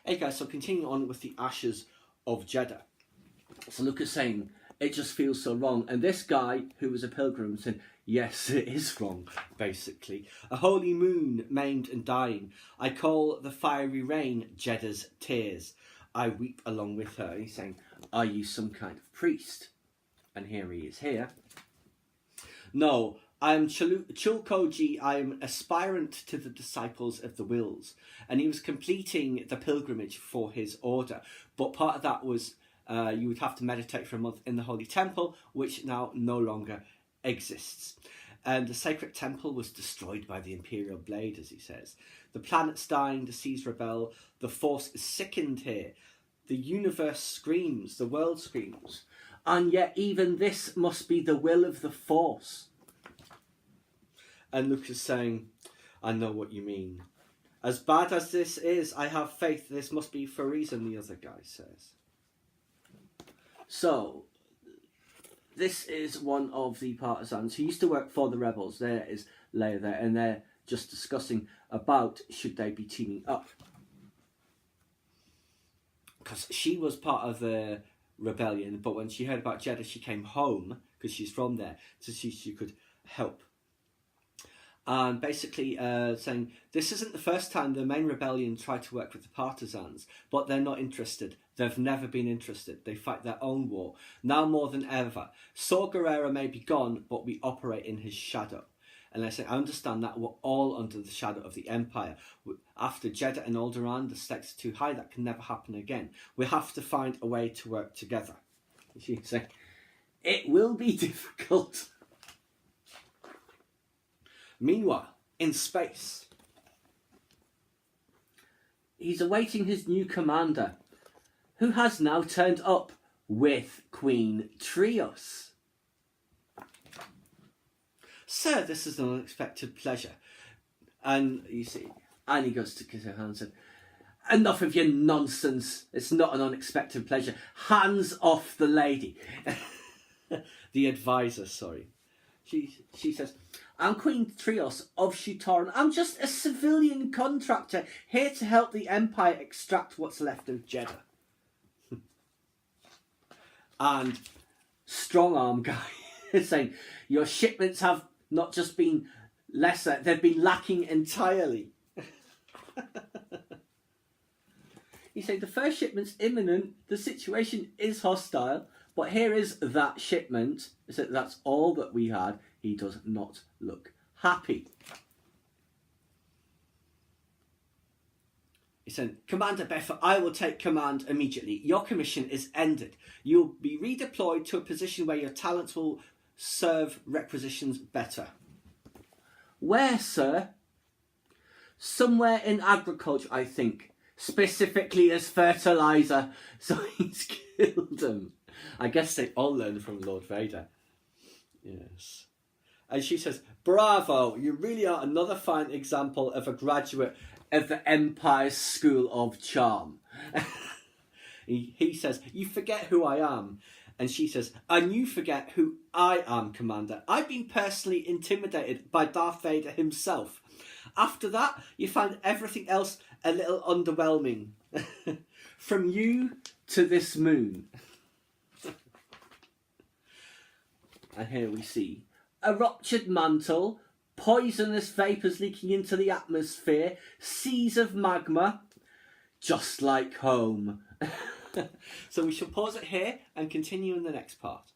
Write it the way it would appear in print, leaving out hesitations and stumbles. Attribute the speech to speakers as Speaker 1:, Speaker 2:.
Speaker 1: Hey guys, so continuing on with the ashes of Jedha. So Luke is saying, it just feels so wrong. And this guy, who was a pilgrim, said, yes, it is wrong, basically. A holy moon, maimed and dying. I call the fiery rain Jedha's tears. I weep along with her. And he's saying, are you some kind of priest? And here he is here. No, I am Chulkoji. I am aspirant to the disciples of the Wills. And he was completing the pilgrimage for his order. But part of that was you would have to meditate for a month in the Holy Temple, which now no longer exists. And the sacred temple was destroyed by the Imperial Blade, as he says. The planet's dying, the seas rebel, the Force is sickened here. The universe screams, the world screams. And yet even this must be the will of the Force. And Luke is saying, I know what you mean. As bad as this is, I have faith this must be for a reason, the other guy says. So, this is one of the partisans who used to work for the rebels. There is Leia there, and they're just discussing about should they be teaming up. Because she was part of the rebellion, but when she heard about Jedha, she came home, because she's from there, to see if she could help. And basically saying, this isn't the first time the main rebellion tried to work with the partisans, but they're not interested. They've never been interested. They fight their own war. Now more than ever. Saw Gerrera may be gone, but we operate in his shadow. And I say, I understand that we're all under the shadow of the Empire. After Jedha and Alderaan, the stakes are too high. That can never happen again. We have to find a way to work together. She's saying, it will be difficult. Meanwhile, in space, he's awaiting his new commander, who has now turned up with Queen Trios. Sir, this is an unexpected pleasure. And you see, and he goes to kiss her hand and said, enough of your nonsense. It's not an unexpected pleasure. Hands off the lady. The advisor, sorry. She says, I'm Queen Trios of Shutoran. I'm just a civilian contractor here to help the Empire extract what's left of Jedha. And strong arm guy is saying, your shipments have not just been lesser, they've been lacking entirely. He's saying the first shipment's imminent, the situation is hostile, but here is that shipment. He said that's all that we had. He does not look happy. He said, Commander Beffa, I will take command immediately. Your commission is ended. You'll be redeployed to a position where your talents will serve requisitions better. Where, sir? Somewhere in agriculture, I think. Specifically as fertilizer. So he's killed them. I guess they all learned from Lord Vader. Yes. And she says, bravo, you really are another fine example of a graduate of the Empire's School of Charm. He says, you forget who I am. And she says, and you forget who I am, Commander. I've been personally intimidated by Darth Vader himself. After that, you find everything else a little underwhelming. From you to this moon. And here we see a ruptured mantle, poisonous vapours leaking into the atmosphere, seas of magma, just like home. So we shall pause it here and continue in the next part.